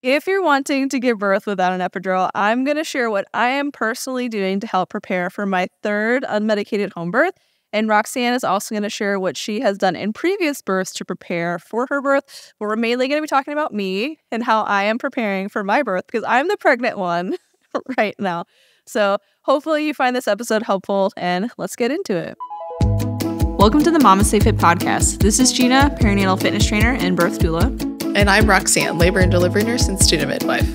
If you're wanting to give birth without an epidural, I'm going to share what I am personally doing to help prepare for my third unmedicated home birth. And Roxanne is also going to share what she has done in previous births to prepare for her birth. But we're mainly going to be talking about me and how I am preparing for my birth because I'm the pregnant one right now. So hopefully you find this episode helpful and let's get into it. Welcome to the MamasteFit Podcast. This is Gina, perinatal fitness trainer and birth doula. And I'm Roxanne, labor and delivery nurse and student midwife.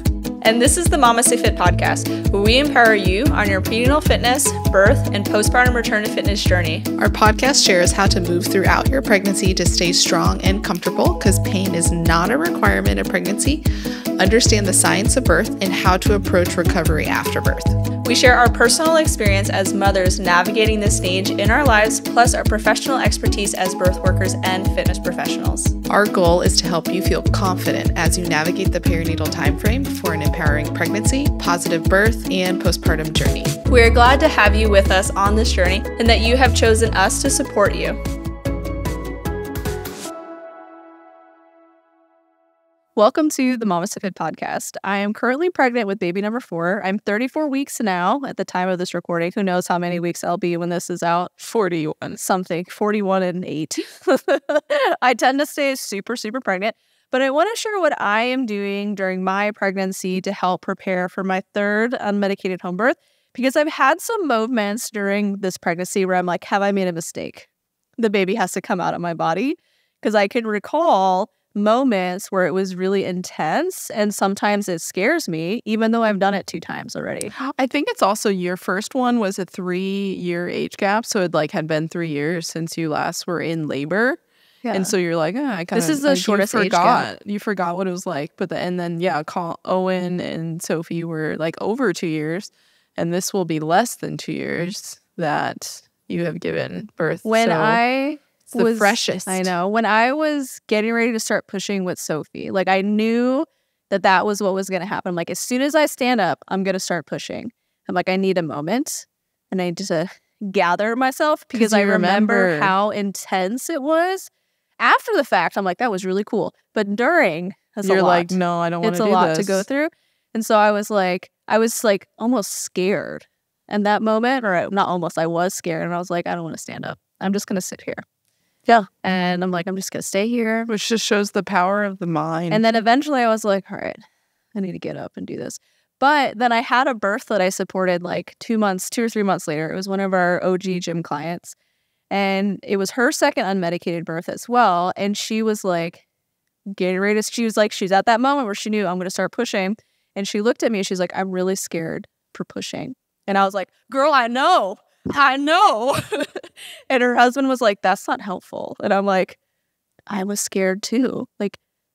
And this is the MamasteFit Podcast, where we empower you on your prenatal fitness, birth, and postpartum return to fitness journey. Our podcast shares how to move throughout your pregnancy to stay strong and comfortable because pain is not a requirement of pregnancy. Understand the science of birth and how to approach recovery after birth. We share our personal experience as mothers navigating this stage in our lives, plus our professional expertise as birth workers and fitness professionals. Our goal is to help you feel confident as you navigate the perinatal timeframe for an empowering pregnancy, positive birth, and postpartum journey. We are glad to have you with us on this journey and that you have chosen us to support you. Welcome to the MamasteFit Podcast. I am currently pregnant with baby number 4. I'm 34 weeks now at the time of this recording. Who knows how many weeks I'll be when this is out? 41 something, 41 and 8. I tend to stay super pregnant, but I want to share what I am doing during my pregnancy to help prepare for my third unmedicated home birth, because I've had some moments during this pregnancy where I'm like, have I made a mistake? The baby has to come out of my body, because I can recall moments where it was really intense, and sometimes it scares me, even though I've done it 2 times already. I think it's also your first one was a 3-year age gap, so it had been 3 years since you last were in labor. Yeah. And so you're like, I kind of... This is the shortest age gap. You forgot what it was like. And then Owen and Sophie were over 2 years, and this will be less than 2 years that you have given birth. The freshest. I know. When I was getting ready to start pushing with Sophie, I knew that was what was going to happen. I'm like, as soon as I stand up, I'm going to start pushing. I'm like, I need a moment and I need to gather myself because I remember how intense it was. After the fact, I'm like, that was really cool. But during, you're a lot. Like, no, I don't want to do this. It's a lot to go through. And so I was almost scared. And that moment, or not almost, I was scared. And I was like, I don't want to stand up. I'm just going to sit here. Yeah. And I'm like, I'm just going to stay here. Which just shows the power of the mind. And then eventually I was like, all right, I need to get up and do this. But then I had a birth that I supported 2 or 3 months later. It was one of our OG gym clients. And it was her second unmedicated birth as well. And she was getting ready to, she's at that moment where she knew I'm going to start pushing. And she looked at me and she's like, I'm really scared for pushing. And I was like, girl, I know. And her husband was like, that's not helpful. And I'm like, I was scared too.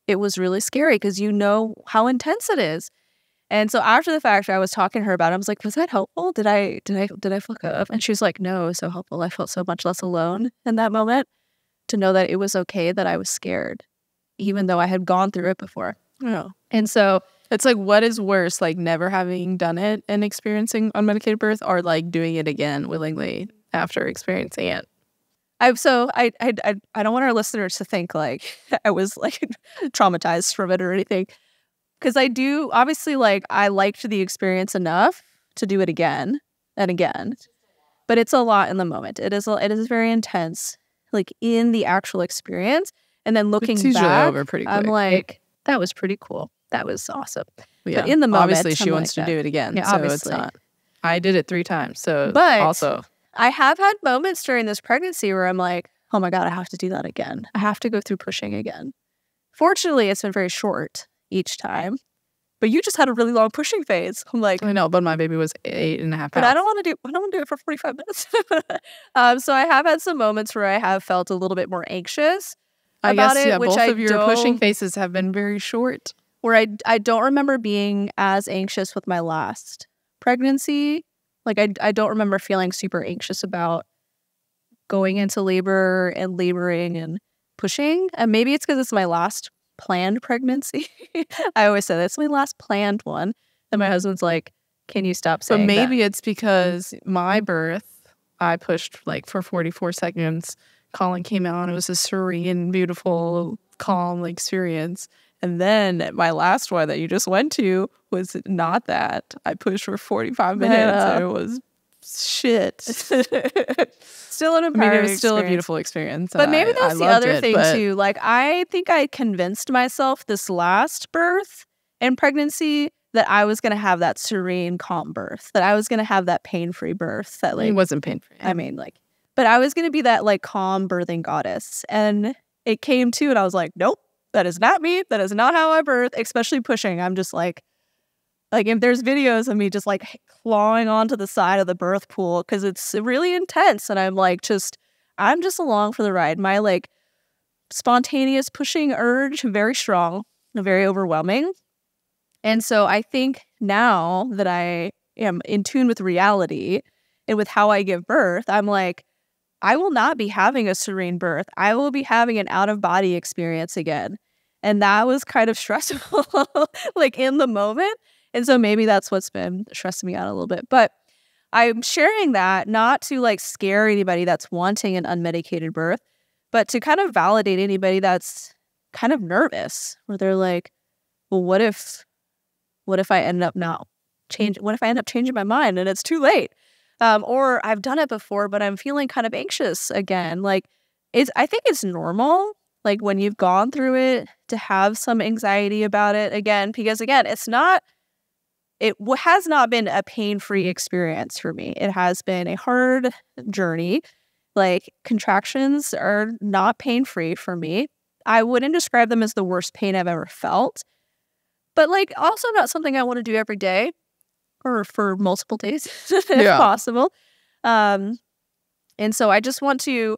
It was really scary because you know how intense it is. And so after the fact, I was talking to her about it. I was like, was that helpful? Did I fuck up? And she was like, no, it was so helpful. I felt so much less alone in that moment to know that it was okay that I was scared, even though I had gone through it before. Yeah. And so it's what is worse, never having done it and experiencing unmedicated birth, or doing it again willingly after experiencing it? I don't want our listeners to think I was traumatized from it or anything, because I do obviously I liked the experience enough to do it again and again, but it's a lot in the moment. It is very intense, in the actual experience, and then looking back, over pretty quick. I'm like, that was pretty cool. That was awesome. Yeah. But in the moment, obviously she wants to do it again. Yeah, so obviously. It's not. I did it 3 times. So but also, I have had moments during this pregnancy where I'm like, oh my God, I have to do that again. I have to go through pushing again. Fortunately, it's been very short each time. But you just had a really long pushing phase. I'm like, I know, but my baby was 8.5 pounds. But I don't want to do it for 45 minutes. So I have had some moments where I have felt a little bit more anxious about it, which both of your pushing phases have been very short. Where I don't remember being as anxious with my last pregnancy. I don't remember feeling super anxious about going into labor and laboring and pushing. And maybe it's because it's my last planned pregnancy. I always say that's my last planned one. And my husband's like, can you stop saying that? But maybe it's because my birth, I pushed for 44 seconds. Colin came out. It was a serene, beautiful, calm experience. And then my last one that you just went to was not that. I pushed for 45 minutes and it was shit. Still an empowering it was still a beautiful experience. But maybe that's the other thing too. Like, I think I convinced myself this last birth and pregnancy that I was going to have that serene, calm birth, that I was going to have that pain-free birth. That like it wasn't pain-free. I mean, like, but I was going to be that like calm birthing goddess. And it came to, and I was like, nope, that is not me. That is not how I birth, especially pushing. I'm just like if there's videos of me just like clawing onto the side of the birth pool because it's really intense. And I'm just along for the ride. My like spontaneous pushing urge, very strong, very overwhelming. And so I think now that I am in tune with reality and with how I give birth, I'm like, I will not be having a serene birth. I will be having an out-of-body experience again. And that was kind of stressful, like in the moment. And so maybe that's what's been stressing me out a little bit. But I'm sharing that not to like scare anybody that's wanting an unmedicated birth, but to kind of validate anybody that's kind of nervous, where they're like, well, what if I end up changing my mind and it's too late? Or I've done it before, but I'm feeling kind of anxious again. Like, I think it's normal, like when you've gone through it, to have some anxiety about it again, because again, it has not been a pain-free experience for me. It has been a hard journey. Like, contractions are not pain-free for me. I wouldn't describe them as the worst pain I've ever felt, but like also not something I want to do every day or for multiple days if possible. And so I just want to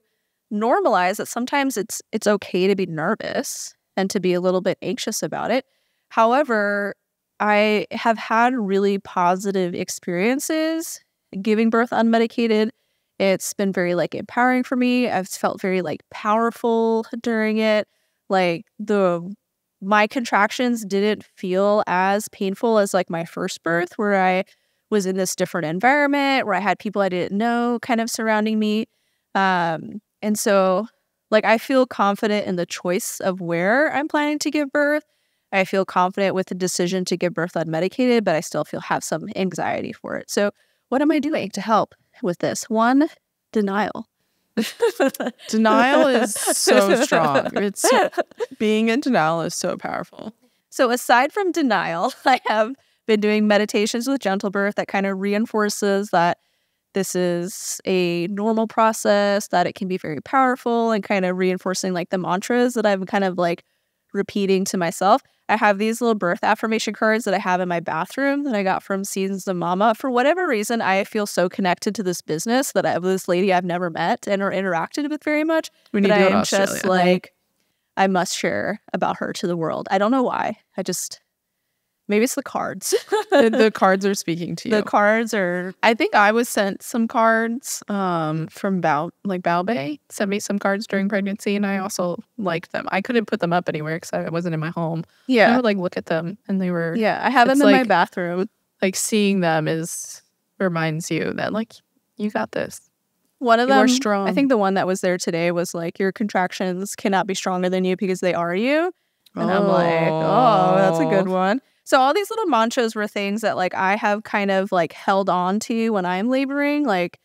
normalize that sometimes it's okay to be nervous and to be a little bit anxious about it. However, I have had really positive experiences giving birth unmedicated. It's been very like empowering for me. I've felt very like powerful during it. Like my contractions didn't feel as painful as like my first birth, where I was in this different environment, where I had people I didn't know kind of surrounding me. And so like I feel confident in the choice of where I'm planning to give birth. I feel confident with the decision to give birth unmedicated, but I still have some anxiety for it. So what am I doing to help with this? One, denial. Denial is so strong. Being in denial is so powerful. So aside from denial, I have been doing meditations with gentle birth that kind of reinforces that this is a normal process, that it can be very powerful, and kind of reinforcing like the mantras that I'm kind of like repeating to myself. I have these little birth affirmation cards that I have in my bathroom that I got from Seasons of Mama. For whatever reason, I feel so connected to this business that I have this lady I've never met and or interacted with very much. We need to go to Australia. Just like, I must share about her to the world. I don't know why. Maybe it's the cards. The cards are speaking to you. The cards are... I think I was sent some cards from Bay. Sent me some cards during pregnancy, and I also liked them. I couldn't put them up anywhere because I wasn't in my home. Yeah. I would like look at them, and they were... Yeah, I have them in my bathroom. Like seeing them reminds you that like, you got this. One of them, you are strong. I think the one that was there today was like, your contractions cannot be stronger than you because they are you. And I'm like, oh, that's a good one. So all these little mantras were things that like I have kind of like held on to when I'm laboring. Like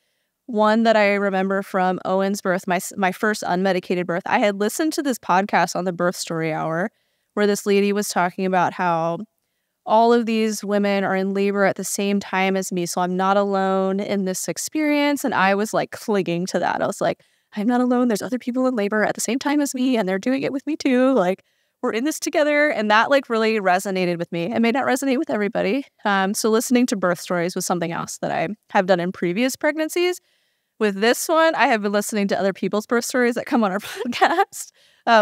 one that I remember from Owen's birth, my first unmedicated birth, I had listened to this podcast on the Birth Story Hour where this lady was talking about how all of these women are in labor at the same time as me. So I'm not alone in this experience. And I was like clinging to that. I was like, I'm not alone. There's other people in labor at the same time as me and they're doing it with me too. Like, we're in this together. And that like really resonated with me. It may not resonate with everybody. So listening to birth stories was something else that I have done in previous pregnancies. With this one, I have been listening to other people's birth stories that come on our podcast,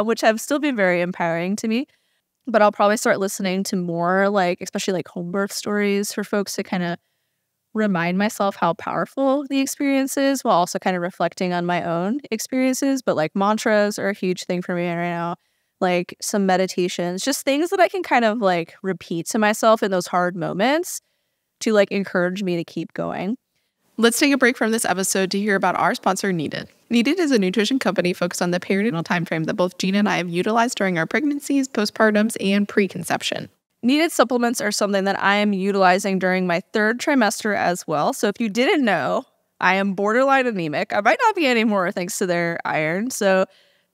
which have still been very empowering to me. But I'll probably start listening to more like, especially like home birth stories for folks to kind of remind myself how powerful the experience is while also kind of reflecting on my own experiences. But like mantras are a huge thing for me right now. Like some meditations, just things that I can kind of like repeat to myself in those hard moments to like encourage me to keep going. Let's take a break from this episode to hear about our sponsor, Needed. Needed is a nutrition company focused on the perinatal timeframe that both Gina and I have utilized during our pregnancies, postpartums, and preconception. Needed supplements are something that I am utilizing during my third trimester as well. So if you didn't know, I am borderline anemic. I might not be anymore thanks to their iron. So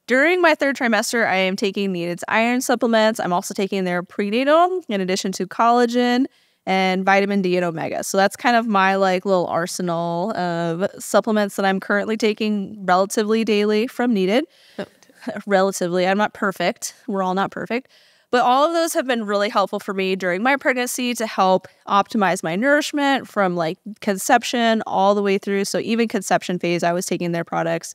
during my third trimester, I am taking Needed's iron supplements. I'm also taking their prenatal in addition to collagen and vitamin D and omega. So that's kind of my like little arsenal of supplements that I'm currently taking relatively daily from Needed. Relatively. I'm not perfect. We're all not perfect. But all of those have been really helpful for me during my pregnancy to help optimize my nourishment from like conception all the way through. So even conception phase, I was taking their products.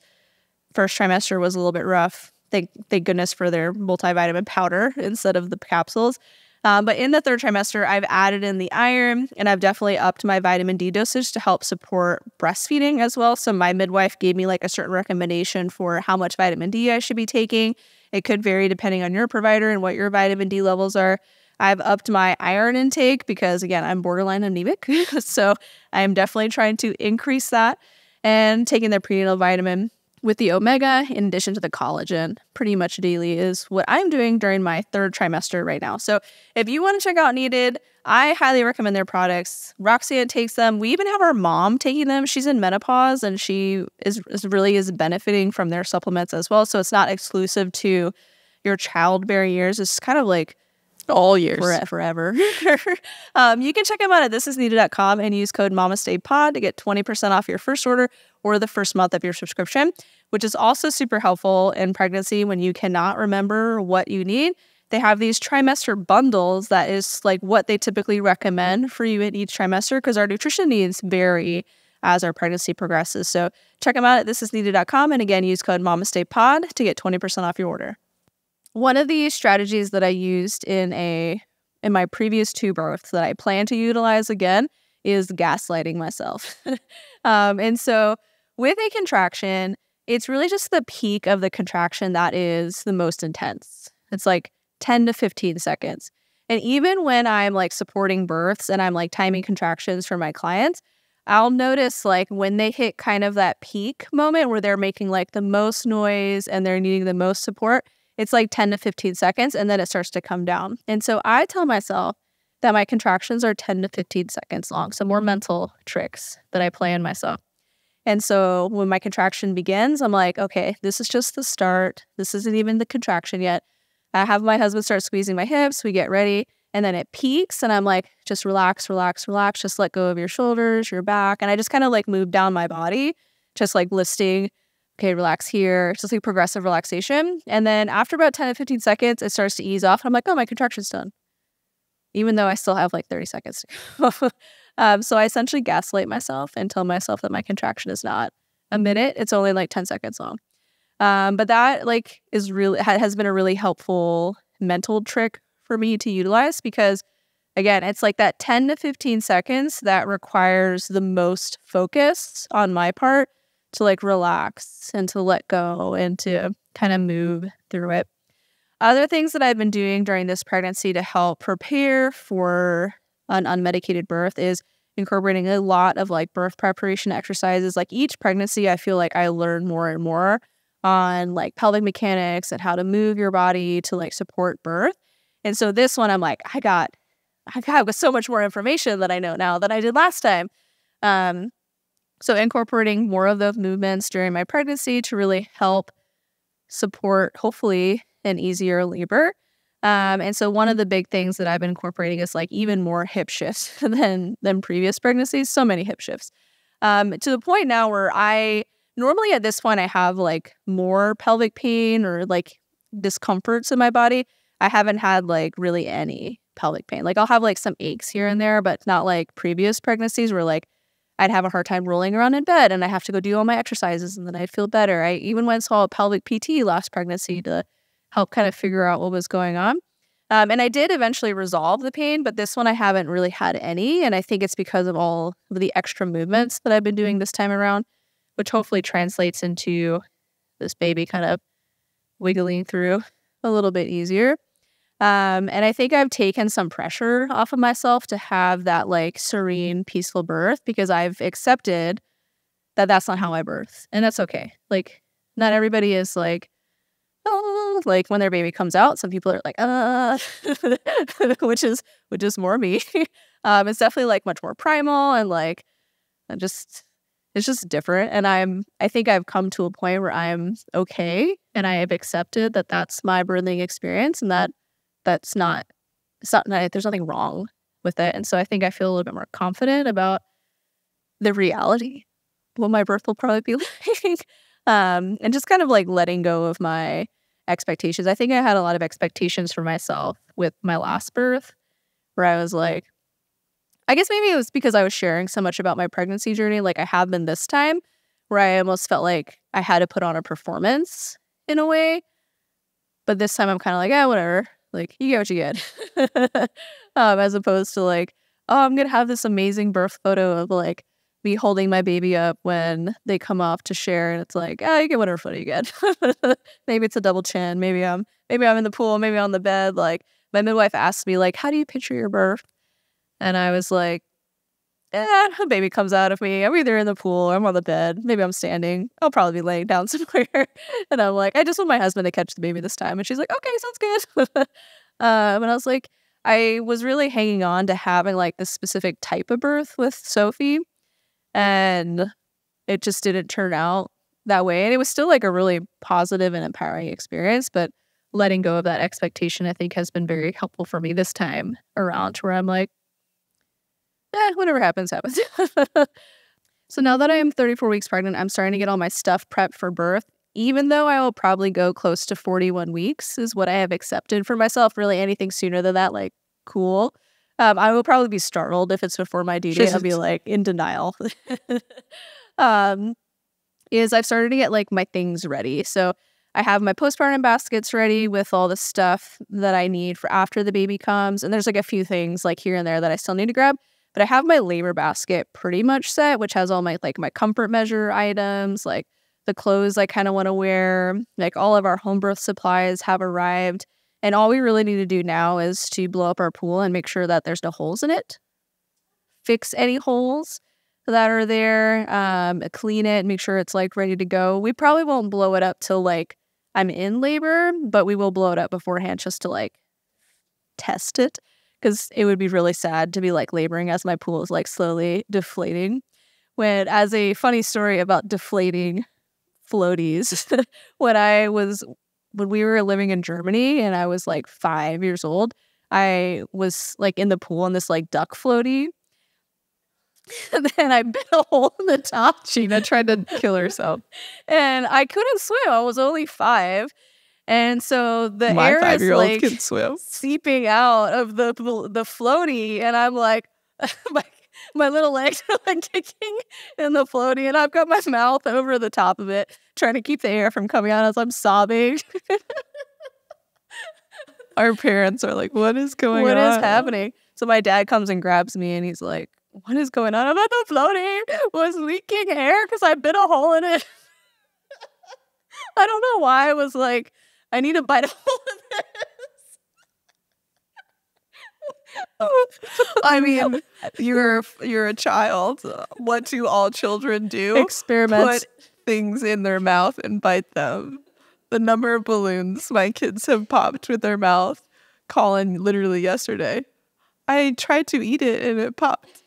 First trimester was a little bit rough. Thank goodness for their multivitamin powder instead of the capsules. But in the third trimester, I've added in the iron and I've definitely upped my vitamin D dosage to help support breastfeeding as well. So my midwife gave me like a certain recommendation for how much vitamin D I should be taking. It could vary depending on your provider and what your vitamin D levels are. I've upped my iron intake because, again, I'm borderline anemic. So I am definitely trying to increase that and taking their prenatal vitamin with the omega in addition to the collagen pretty much daily is what I'm doing during my third trimester right now. So if you want to check out Needed, I highly recommend their products. Roxanne takes them. We even have our mom taking them. She's in menopause and she is really benefiting from their supplements as well. So it's not exclusive to your childbearing years. It's kind of like all years. Forever. You can check them out at thisisneeded.com and use code MamastePod to get 20% off your first order or the first month of your subscription, which is also super helpful in pregnancy when you cannot remember what you need. They have these trimester bundles that is like what they typically recommend for you in each trimester because our nutrition needs vary as our pregnancy progresses. So check them out at thisisneeded.com and again, use code MamastePod to get 20% off your order. One of the strategies that I used in my previous 2 births that I plan to utilize again is gaslighting myself. And so with a contraction, it's really just the peak of the contraction that is the most intense. It's like 10 to 15 seconds. And even when I'm like supporting births and I'm like timing contractions for my clients, I'll notice like when they hit kind of that peak moment where they're making like the most noise and they're needing the most support, it's like 10 to 15 seconds and then it starts to come down. And so I tell myself that my contractions are 10 to 15 seconds long. So more mental tricks that I play on myself. And so when my contraction begins, I'm like, okay, this is just the start. This isn't even the contraction yet. I have my husband start squeezing my hips. We get ready. And then it peaks and I'm like, just relax, relax, relax. Just let go of your shoulders, your back. And I just kind of like move down my body, just like listing, okay, relax here. It's just like progressive relaxation. And then after about 10 to 15 seconds, it starts to ease off. And I'm like, oh, my contraction's done. Even though I still have like 30 seconds to go. So I essentially gaslight myself and tell myself that my contraction is not a minute. It's only like 10 seconds long. But that like is really has been a really helpful mental trick for me to utilize because, again, it's like that 10 to 15 seconds that requires the most focus on my part to like relax and to let go and to kind of move through it. Other things that I've been doing during this pregnancy to help prepare for an unmedicated birth is incorporating a lot of like birth preparation exercises. Like each pregnancy, I feel like I learn more and more on like pelvic mechanics and how to move your body to like support birth. And so this one, I'm like, I got so much more information that I know now than I did last time. So incorporating more of those movements during my pregnancy to really help support, hopefully, an easier labor. And so one of the big things that I've been incorporating is like even more hip shifts than previous pregnancies. So many hip shifts. To the point now where normally at this point I have like more pelvic pain or like discomforts in my body. I haven't had like really any pelvic pain. Like I'll have like some aches here and there, but not like previous pregnancies where like I'd have a hard time rolling around in bed and I have to go do all my exercises and then I'd feel better. I even went and saw a pelvic PT last pregnancy to help kind of figure out what was going on. And I did eventually resolve the pain, but this one I haven't really had any. And I think it's because of all of the extra movements that I've been doing this time around, which hopefully translates into this baby kind of wiggling through a little bit easier. And I think I've taken some pressure off of myself to have that like serene, peaceful birth because I've accepted that that's not how I birth. And that's okay. Like, not everybody is like, oh, like when their baby comes out, some people are like, which is more me. It's definitely like much more primal and like, it's just different. And I think I've come to a point where I'm okay and I have accepted that that's my birthing experience and there's nothing wrong with it. And so I think I feel a little bit more confident about the reality, what my birth will probably be like. And just kind of like letting go of my expectations. I think I had a lot of expectations for myself with my last birth where I was like, I guess maybe it was because I was sharing so much about my pregnancy journey like I have been this time, where I almost felt like I had to put on a performance in a way. But this time I'm kind of like, yeah, whatever. Like, you get what you get. As opposed to like, oh, I'm going to have this amazing birth photo of like me holding my baby up when they come off to share. And it's like, oh, you get whatever photo you get. Maybe it's a double chin. Maybe I'm in the pool. Maybe on the bed. Like, my midwife asked me, like, how do you picture your birth? And I was like, a baby comes out of me. I'm either in the pool or I'm on the bed. Maybe I'm standing. I'll probably be laying down somewhere. And I'm like, I just want my husband to catch the baby this time. And she's like, okay, sounds good. And I was like, I was really hanging on to having like this specific type of birth with Sophie. And it just didn't turn out that way. And it was still like a really positive and empowering experience. But letting go of that expectation, I think, has been very helpful for me this time around, where I'm like, whatever happens, happens. So now that I am 34 weeks pregnant, I'm starting to get all my stuff prepped for birth, even though I will probably go close to 41 weeks is what I have accepted for myself. Really anything sooner than that, like, cool. I will probably be startled if it's before my due date. I'll be like in denial. Is I've started to get like my things ready. So I have my postpartum baskets ready with all the stuff that I need for after the baby comes. And there's like a few things like here and there that I still need to grab. But I have my labor basket pretty much set, which has all my like my comfort measure items, like the clothes I kind of want to wear, like all of our home birth supplies have arrived. And all we really need to do now is to blow up our pool and make sure that there's no holes in it. Fix any holes that are there, clean it, make sure it's like ready to go. We probably won't blow it up till like I'm in labor, but we will blow it up beforehand just to like test it. Because it would be really sad to be like laboring as my pool is like slowly deflating. When, as a funny story about deflating floaties, when we were living in Germany and I was like 5 years old, I was like in the pool on this like duck floaty. And then I bit a hole in the top. Gina tried to kill herself. And I couldn't swim. I was only 5. And so the air is like can swim. seeping out of the floaty, and I'm like, my little legs are like kicking in the floaty, and I've got my mouth over the top of it, trying to keep the air from coming out as I'm sobbing. Our parents are like, what is going on? What is happening? So my dad comes and grabs me, and he's like, what is going on? I'm at the floaty was leaking air because I bit a hole in it. I don't know why I was like, I need to bite a hole in this. I mean, you're a child. What do all children do? Experiments. Put things in their mouth and bite them. The number of balloons my kids have popped with their mouth. Colin literally yesterday. I tried to eat it and it popped.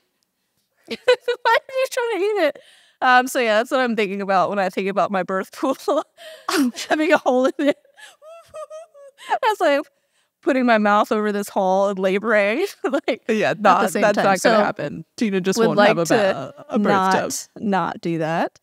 Why are you trying to eat it? So yeah, that's what I'm thinking about when I think about my birth pool. I'm having a hole in it. That's like putting my mouth over this hole and laboring. Like, yeah, that's not going to So happen. Gina just would won't like have a birth tub. Not do that.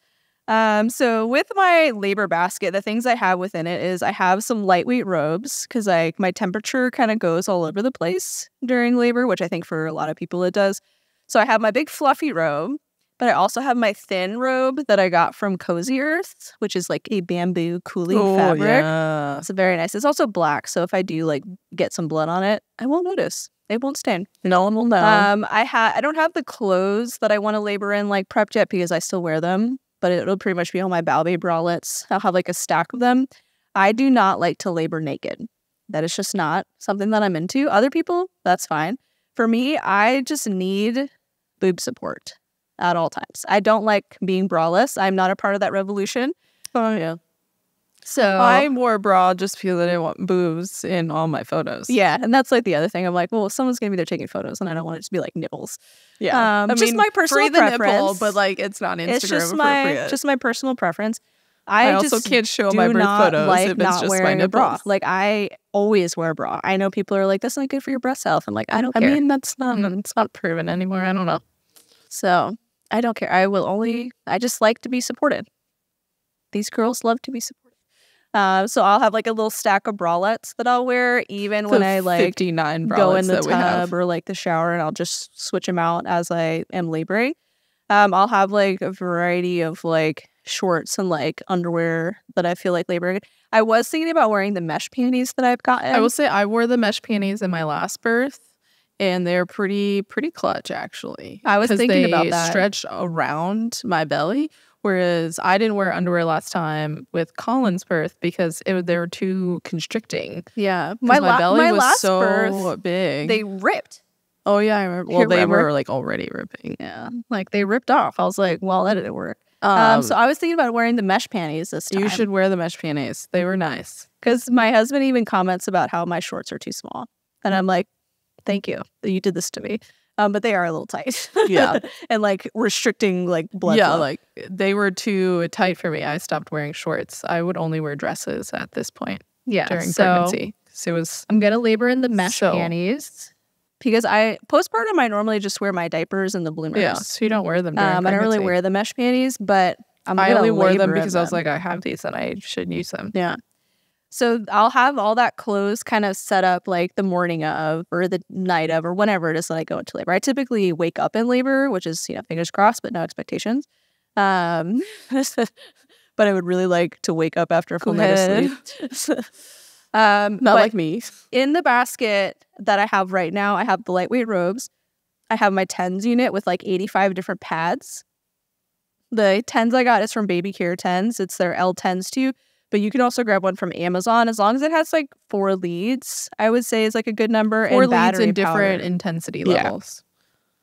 So with my labor basket, the things I have within it is I have some lightweight robes because my temperature kind of goes all over the place during labor, which I think for a lot of people it does. So I have my big fluffy robe. But I also have my thin robe that I got from Cozy Earth, which is like a bamboo cooling fabric. Yeah. It's very nice. It's also black, so if I do like get some blood on it, I won't notice. It won't stain. No one will know. I don't have the clothes that I want to labor in like prepped yet because I still wear them, but it'll pretty much be all my Ballet bralettes. I'll have like a stack of them. I do not like to labor naked. That is just not something that I'm into. Other people, that's fine. For me, I just need boob support at all times. I don't like being braless. I'm not a part of that revolution. Oh, yeah. So I wore a bra just because I didn't want boobs in all my photos. Yeah, and that's like the other thing. I'm like, well, someone's gonna be there taking photos, and I don't want it to be like nipples. Yeah, I mean, my personal preference, nipple, but like it's not Instagram it's just appropriate. just my personal preference. I also can't show my birth photos like if it's just my nipples. Bra. Like I always wear a bra. I know people are like, that's not good for your breast health. I'm like, I don't care. I mean, it's not proven anymore. I don't know. So I don't care. I just like to be supported. These girls love to be supported. So I'll have like a little stack of bralettes that I'll wear even when I like 59 go in the tub or like the shower, and I'll just switch them out as I am laboring. I'll have like a variety of like shorts and like underwear that I feel like laboring. I was thinking about wearing the mesh panties that I've gotten. I will say I wore the mesh panties in my last birth, and they're pretty clutch actually. I was thinking about that. They stretch around my belly. Whereas I didn't wear underwear last time with Colin's birth because they were too constricting. Yeah. My belly was so birth, big. They ripped. Oh, yeah. I remember. Well, they were like already ripping. Yeah. Like they ripped off. I was like, well, that didn't work. So I was thinking about wearing the mesh panties this time. You should wear the mesh panties. They were nice. Because my husband even comments about how my shorts are too small. And I'm like, thank you that you did this to me. But they are a little tight. Yeah. And like restricting like blood flow. Like they were too tight for me. I stopped wearing shorts. I would only wear dresses at this point. Yeah. During pregnancy. So I'm going to labor in the mesh panties. Because postpartum, I normally just wear my diapers and the bloomers. Yeah, so you don't wear them during pregnancy. I don't really wear the mesh panties, but I only wore them because I was like, I have these and I should use them. Yeah. So I'll have all that clothes kind of set up like the morning of or the night of or whenever it is that I go into labor. I typically wake up in labor, which is, fingers crossed, but no expectations. But I would really like to wake up after a full night of sleep. Not like me. In the basket that I have right now, I have the lightweight robes. I have my TENS unit with like 85 different pads. The TENS I got is from Baby Care TENS. It's their L10s too. But you can also grab one from Amazon as long as it has like 4 leads, I would say is like a good number. 4 and leads in powder. different intensity levels.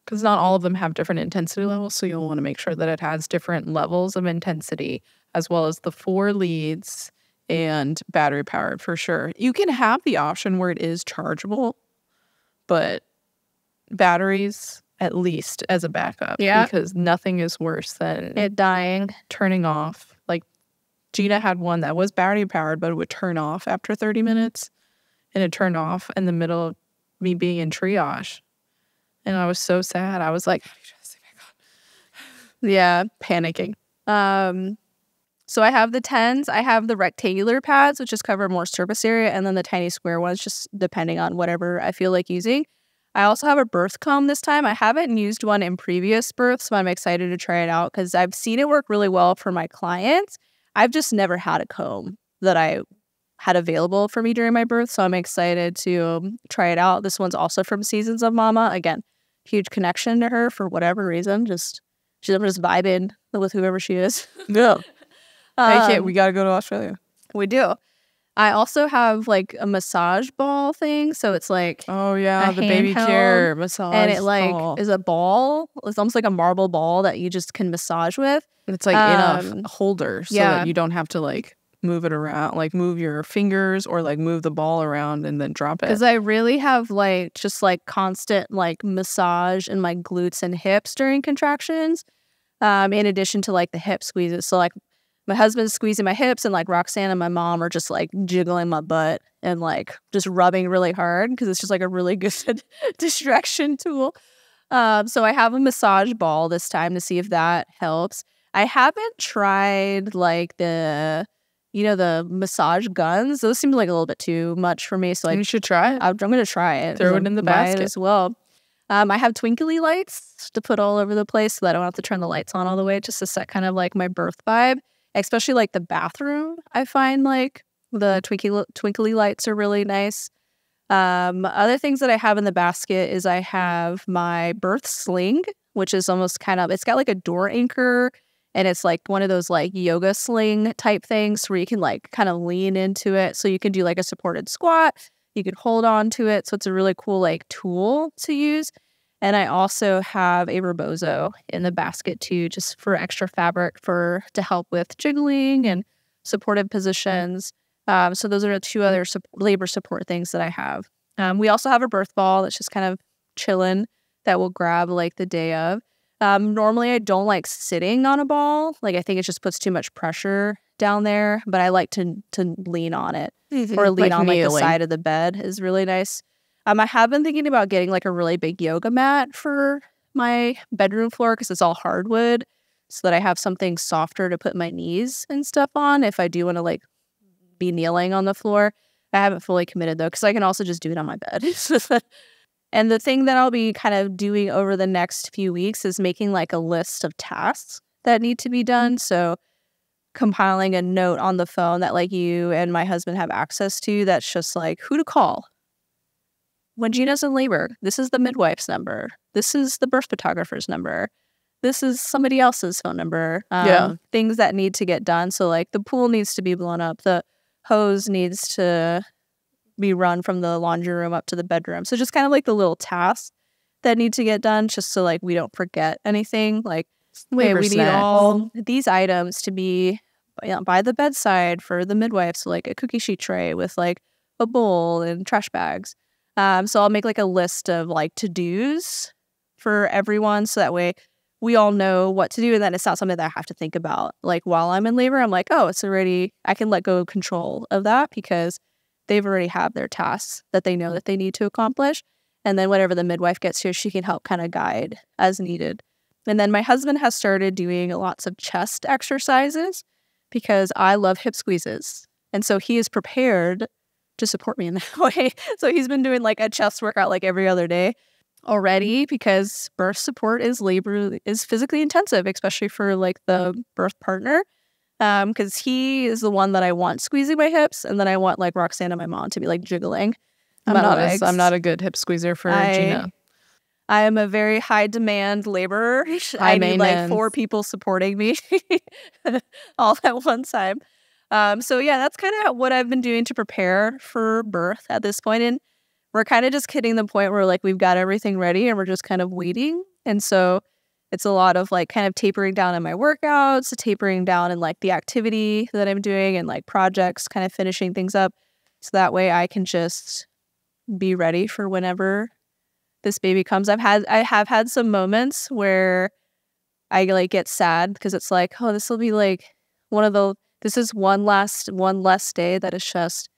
Because not all of them have different intensity levels. So you'll want to make sure that it has different levels of intensity as well as the 4 leads and battery powered for sure. You can have the option where it is chargeable, but batteries at least as a backup. Yeah. Because nothing is worse than it dying, turning off. Like Gina had one that was battery powered, but it would turn off after 30 minutes. And it turned off in the middle of me being in triage. And I was so sad. I was like, yeah, panicking. So I have the TENS. I have the rectangular pads, which just cover more surface area. And then the tiny square ones, just depending on whatever I feel like using. I also have a birth comb this time. I haven't used one in previous births, so I'm excited to try it out because I've seen it work really well for my clients. I've just never had a comb that I had available for me during my birth, so I'm excited to try it out. This one's also from Seasons of Mama. Again, huge connection to her for whatever reason. She's just vibing with whoever she is. Yeah. We gotta go to Australia. We do. I also have like a massage ball thing, so it's like the baby care massage, and it like is a ball. It's almost like a marble ball that you just can massage with. It's like in a holder, so that you don't have to like move it around, like move your fingers or like move the ball around and then drop it. Because I really have like just like constant like massage in my glutes and hips during contractions, in addition to like the hip squeezes. So like my husband's squeezing my hips and like Roxanne and my mom are just like jiggling my butt and like just rubbing really hard because it's just like a really good distraction tool. So I have a massage ball this time to see if that helps. I haven't tried like the massage guns. Those seem like a little bit too much for me. So you should try it. I'm going to try it. Throw it in the basket as well. I have twinkly lights to put all over the place so that I don't have to turn the lights on all the way, just to set kind of like my birth vibe. Especially like the bathroom, I find like the twinkly lights are really nice. Other things that I have in the basket is I have my birth sling, which is almost it's got like a door anchor, and it's like one of those like yoga sling type things where you can like kind of lean into it. So you can do like a supported squat. You could hold on to it. So it's a really cool like tool to use. And I also have a rebozo in the basket too, just for extra fabric to help with jiggling and supportive positions. So those are the two other labor support things that I have. We also have a birth ball that's just kind of chilling that we'll grab like the day of. Normally I don't like sitting on a ball. Like I think it just puts too much pressure down there, but I like to lean on it or lean on like the side of the bed is really nice. I have been thinking about getting like a really big yoga mat for my bedroom floor because it's all hardwood so that I have something softer to put my knees and stuff on if I do want to like be kneeling on the floor. I haven't fully committed though because I can also just do it on my bed. And the thing that I'll be kind of doing over the next few weeks is making like a list of tasks that need to be done. So compiling a note on the phone that like you and my husband have access to that's just like who to call when Gina's in labor. This is the midwife's number. This is the birth photographer's number. This is somebody else's phone number. Things that need to get done. So like the pool needs to be blown up. The hose needs to be run from the laundry room up to the bedroom. So just kind of like the little tasks that need to get done just so like we don't forget anything. Like, hey, we need all these items to be by the bedside for the midwife. So like a cookie sheet tray with like a bowl and trash bags. So I'll make like a list of like to-dos for everyone so that way we all know what to do and then it's not something that I have to think about. Like while I'm in labor, I'm like, oh, it's already, I can let go of control of that because they've already have their tasks that they know that they need to accomplish. And then whenever the midwife gets here, she can help kind of guide as needed. And then my husband has started doing lots of chest exercises because I love hip squeezes. And so he is prepared to support me in that way. So he's been doing like a chest workout like every other day already because birth support is physically intensive, especially for like the birth partner. Because he is the one that I want squeezing my hips, and then I want like Roxanne and my mom to be like jiggling. I'm not a good hip squeezer for Gina. I am a very high demand laborer. I need like 4 people supporting me all at one time. So yeah, that's kind of what I've been doing to prepare for birth at this point. And we're kind of just hitting the point where like we've got everything ready and we're just kind of waiting. And so it's a lot of like kind of tapering down in my workouts, tapering down in like the activity that I'm doing and like projects, kind of finishing things up. So that way I can just be ready for whenever this baby comes. I have had some moments where I like get sad because it's like, oh, this will be like this is one less day that is just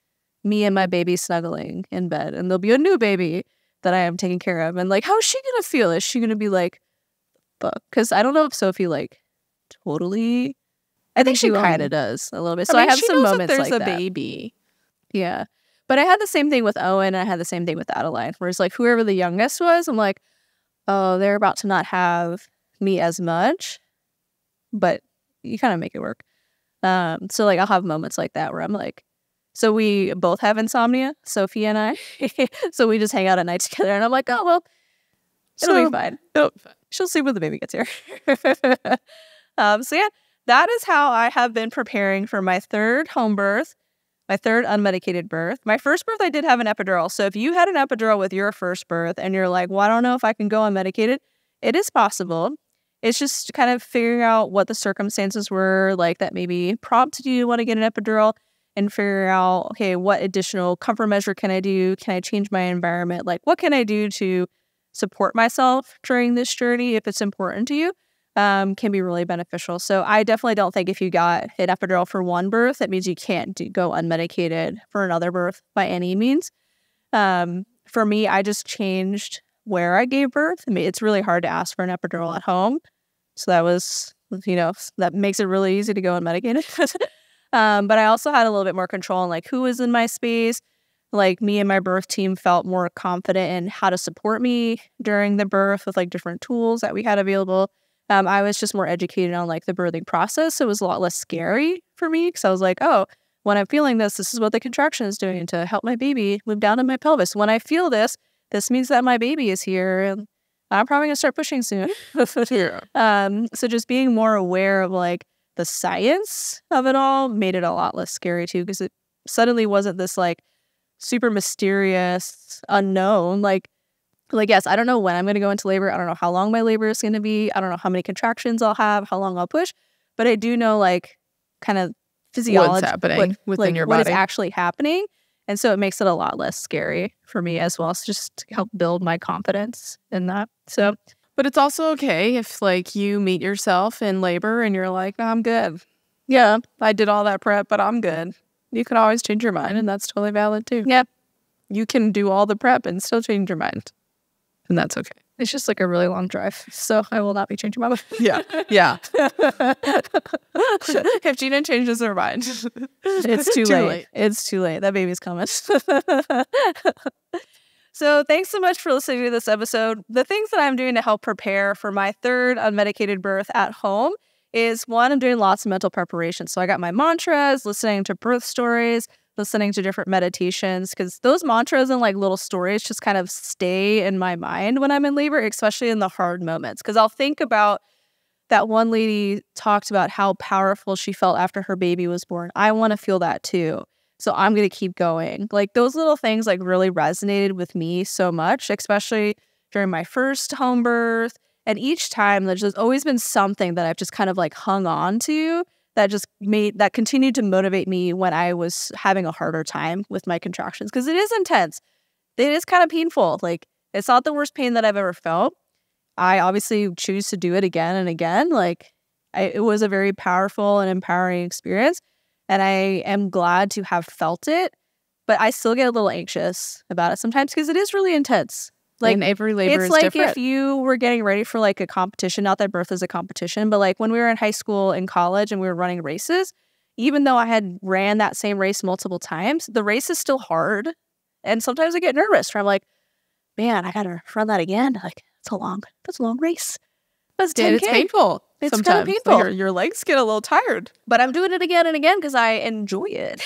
me and my baby snuggling in bed, and there'll be a new baby that I am taking care of. And like, how is she gonna feel? Is she gonna be like, fuck? Because I don't know if Sophie like totally. I think she kind of does a little bit. So I have some moments like that. There's a baby. Yeah. But I had the same thing with Owen, and I had the same thing with Adeline, where it's like whoever the youngest was, I'm like, oh, they're about to not have me as much, but you kind of make it work. So like I'll have moments like that where I'm like, so we both have insomnia, Sophie and I, so we just hang out at night together, and I'm like, oh well, it'll be fine. She'll sleep when the baby gets here. So yeah, that is how I have been preparing for my third home birth. My third unmedicated birth. My first birth, I did have an epidural. So if you had an epidural with your first birth and you're like, well, I don't know if I can go unmedicated, it is possible. It's just kind of figuring out what the circumstances were like that maybe prompted you to want to get an epidural and figure out, okay, what additional comfort measure can I do? Can I change my environment? Like, what can I do to support myself during this journey if it's important to you? Can be really beneficial. So I definitely don't think if you got an epidural for one birth, that means you can't go unmedicated for another birth by any means. For me, I just changed where I gave birth. I mean, it's really hard to ask for an epidural at home. So that was, that makes it really easy to go unmedicated. But I also had a little bit more control on like who was in my space. Like me and my birth team felt more confident in how to support me during the birth with like different tools that we had available. I was just more educated on like the birthing process. So it was a lot less scary for me because I was like, oh, when I'm feeling this is what the contraction is doing to help my baby move down in my pelvis. When I feel this means that my baby is here and I'm probably going to start pushing soon. So just being more aware of like the science of it all made it a lot less scary too because it suddenly wasn't this like super mysterious, unknown. Like, yes, I don't know when I'm going to go into labor. I don't know how long my labor is going to be. I don't know how many contractions I'll have, how long I'll push. But I do know, like, kind of physiology, what's happening within your body. What is actually happening. And so it makes it a lot less scary for me as well. So just to help build my confidence in that. So, but it's also okay if like you meet yourself in labor and you're like, no, I'm good. Yeah, I did all that prep, but I'm good. You can always change your mind, and that's totally valid too. Yeah. You can do all the prep and still change your mind. And that's okay. It's just like a really long drive. So I will not be changing my mind. Yeah. If Gina changes her mind, it's too late. It's too late. That baby's coming. So thanks so much for listening to this episode. The things that I'm doing to help prepare for my third unmedicated birth at home is, one, I'm doing lots of mental preparation. So I got my mantras, listening to birth stories, listening to different meditations, because those mantras and like little stories just kind of stay in my mind when I'm in labor, especially in the hard moments. Because I'll think about that one lady talked about how powerful she felt after her baby was born. I want to feel that too. So I'm going to keep going. Like those little things like really resonated with me so much, especially during my first home birth. And each time there's just always been something that I've just kind of like hung on to that continued to motivate me when I was having a harder time with my contractions. Because it is intense. It is kind of painful. Like, it's not the worst pain that I've ever felt. I obviously choose to do it again and again. Like, it was a very powerful and empowering experience. And I am glad to have felt it. But I still get a little anxious about it sometimes because it is really intense. Like, and every labor is like different. If you were getting ready for like a competition, not that birth is a competition, but like when we were in high school and college and we were running races, even though I had ran that same race multiple times, the race is still hard. And sometimes I get nervous where I'm like, man, I gotta run that again. Like, that's a long race. That's 10K. It's painful. It's kind of painful. Like your legs get a little tired. But I'm doing it again and again because I enjoy it.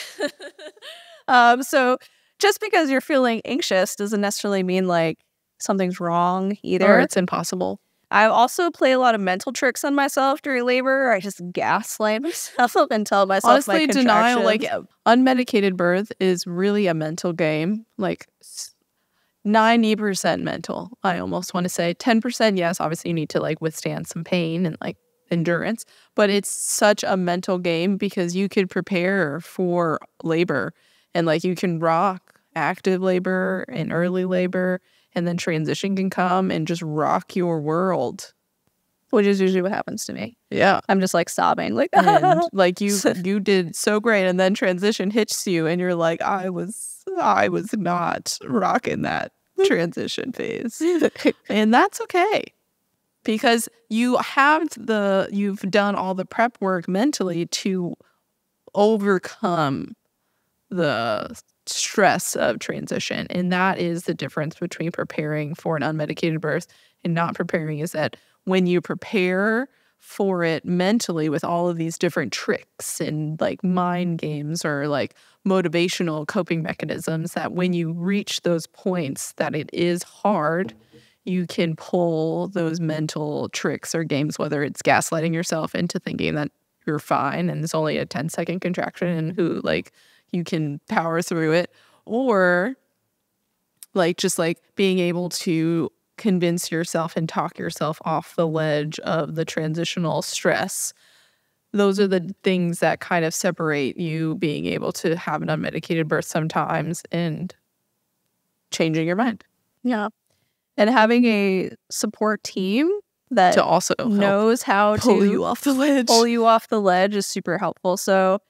So just because you're feeling anxious doesn't necessarily mean like something's wrong either. Or it's impossible. I also play a lot of mental tricks on myself during labor. I just gaslight myself and tell myself honestly, my denial, contractions. like unmedicated birth is really a mental game. Like 90% mental, I almost want to say. 10%, yes, obviously you need to like withstand some pain and like endurance, but it's such a mental game because you could prepare for labor and like you can rock active labor and early labor, and then transition can come and just rock your world. Which is usually what happens to me. Yeah. I'm just like sobbing. Like, and like you did so great, and then transition hits you and you're like, I was not rocking that transition phase. And that's okay. Because you've done all the prep work mentally to overcome the stress of transition. And that is the difference between preparing for an unmedicated birth and not preparing, is that when you prepare for it mentally with all of these different tricks and like mind games or like motivational coping mechanisms, that when you reach those points that it is hard, you can pull those mental tricks or games, whether it's gaslighting yourself into thinking that you're fine and it's only a 10-second contraction and you can power through it, or like just like being able to convince yourself and talk yourself off the ledge of the transitional stress. Those are the things that kind of separate you being able to have an unmedicated birth sometimes and changing your mind. Yeah. And having a support team that to also knows how to pull you off the ledge is super helpful. So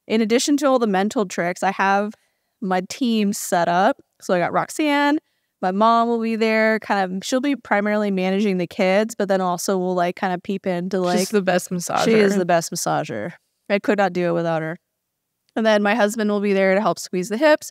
in addition to all the mental tricks, I have my team set up. So I got Roxanne. My mom will be there. She'll be primarily managing the kids, but then also will like kind of peep into like. She's the best massager. She is the best massager. I could not do it without her. And then my husband will be there to help squeeze the hips.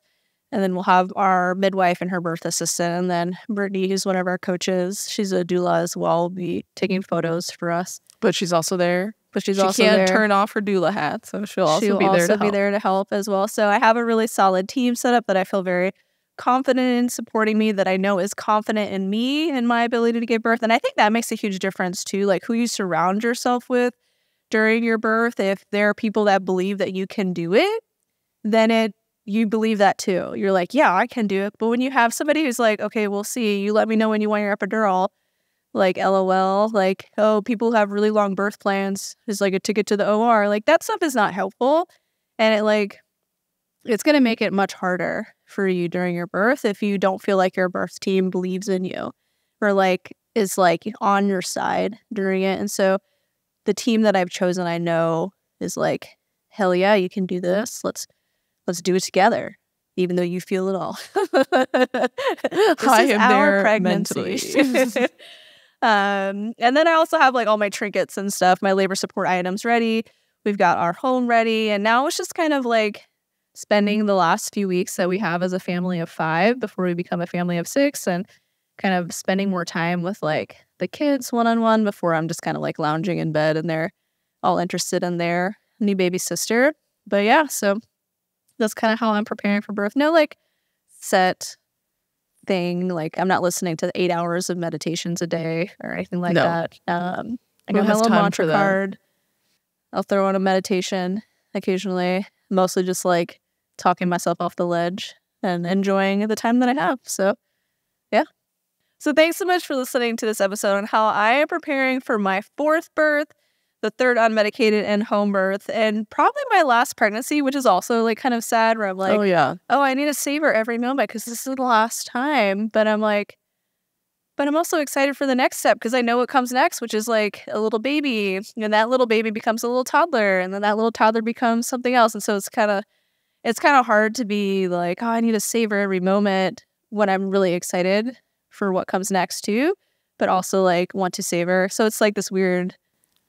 And then we'll have our midwife and her birth assistant. And then Brittany, who's one of our coaches, she's a doula as well, will be taking photos for us. But she's also there. She can't turn off her doula hat, so she'll also be there to help as well. So I have a really solid team set up that I feel very confident in supporting me, that I know is confident in me and my ability to give birth. And I think that makes a huge difference too, like who you surround yourself with during your birth. If there are people that believe that you can do it, then you believe that too. You're like, yeah, I can do it. But when you have somebody who's like, okay, we'll see. You let me know when you want your epidural. Like, LOL. Like, oh, people who have really long birth plans is like a ticket to the OR. Like, that stuff is not helpful. And it's going to make it much harder for you during your birth if you don't feel like your birth team believes in you or like is like on your side during it. And so the team that I've chosen, I know is like, hell yeah, you can do this. Let's do it together, even though you feel it all. I am there pregnancy. Mentally. And then I also have like all my trinkets and stuff, my labor support items ready. We've got our home ready. And now it's just kind of like spending the last few weeks that we have as a family of 5 before we become a family of 6 and kind of spending more time with like the kids one-on-one before I'm just kind of like lounging in bed and they're all interested in their new baby sister. But yeah, so that's kind of how I'm preparing for birth. No like set thing. Like I'm not listening to 8 hours of meditations a day or anything like that. I got my little mantra card. I'll throw on a meditation occasionally, mostly just like talking myself off the ledge and enjoying the time that I have. So yeah. So thanks so much for listening to this episode on how I am preparing for my 4th birth, the 3rd unmedicated and home birth, and probably my last pregnancy, which is also like kind of sad where I'm like, oh, I need to savor every moment because this is the last time. But I'm like, but I'm also excited for the next step because I know what comes next, which is like a little baby. And that little baby becomes a little toddler. And then that little toddler becomes something else. And so it's kind of hard to be like, oh, I need to savor every moment when I'm really excited for what comes next too, but also like want to savor. So it's like this weird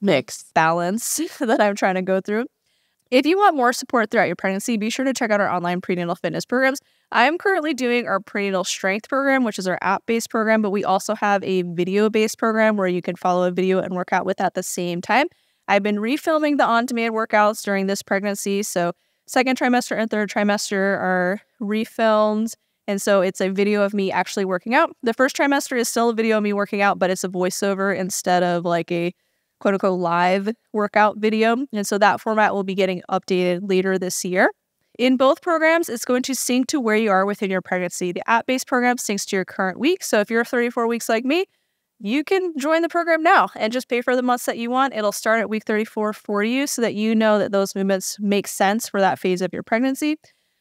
mix balance that I'm trying to go through. If you want more support throughout your pregnancy, be sure to check out our online prenatal fitness programs. I am currently doing our prenatal strength program, which is our app-based program, but we also have a video-based program where you can follow a video and work out with at the same time. I've been refilming the on-demand workouts during this pregnancy, so 2nd trimester and 3rd trimester are refilmed, and so it's a video of me actually working out. The 1st trimester is still a video of me working out, but it's a voiceover instead of like a quote-unquote live workout video. And so that format will be getting updated later this year. In both programs, it's going to sync to where you are within your pregnancy. The app-based program syncs to your current week. So if you're 34 weeks like me, you can join the program now and just pay for the months that you want. It'll start at week 34 for you so that you know that those movements make sense for that phase of your pregnancy.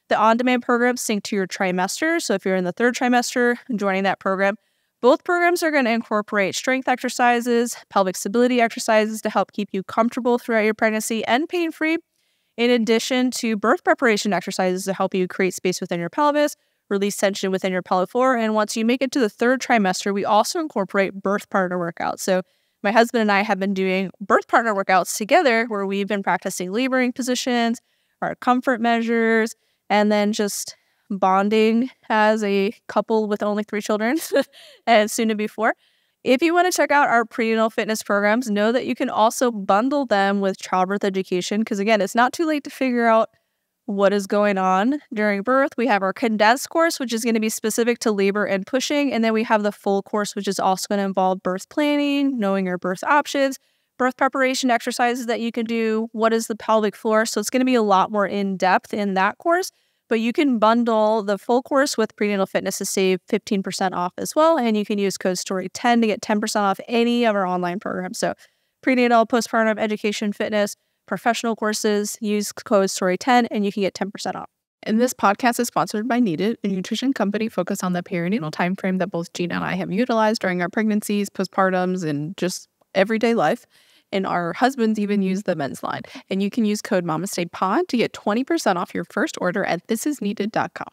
The on-demand program sync to your trimester. So if you're in the 3rd trimester, joining that program, both programs are going to incorporate strength exercises, pelvic stability exercises to help keep you comfortable throughout your pregnancy and pain-free, in addition to birth preparation exercises to help you create space within your pelvis, release tension within your pelvic floor. And once you make it to the 3rd trimester, we also incorporate birth partner workouts. So my husband and I have been doing birth partner workouts together where we've been practicing laboring positions, our comfort measures, and then just bonding as a couple with only 3 children and soon to be 4. If you want to check out our prenatal fitness programs, know that you can also bundle them with childbirth education because, again, it's not too late to figure out what is going on during birth. We have our condensed course, which is going to be specific to labor and pushing, and then we have the full course, which is also going to involve birth planning, knowing your birth options, birth preparation exercises that you can do, what is the pelvic floor. So it's going to be a lot more in-depth in that course. But you can bundle the full course with prenatal fitness to save 15% off as well. And you can use code STORY10 to get 10% off any of our online programs. So prenatal, postpartum, education, fitness, professional courses, use code STORY10 and you can get 10% off. And this podcast is sponsored by Needed, a nutrition company focused on the perinatal timeframe that both Gina and I have utilized during our pregnancies, postpartums, and just everyday life. And our husbands even use the men's line. And you can use code MamastePod to get 20% off your first order at thisisneeded.com.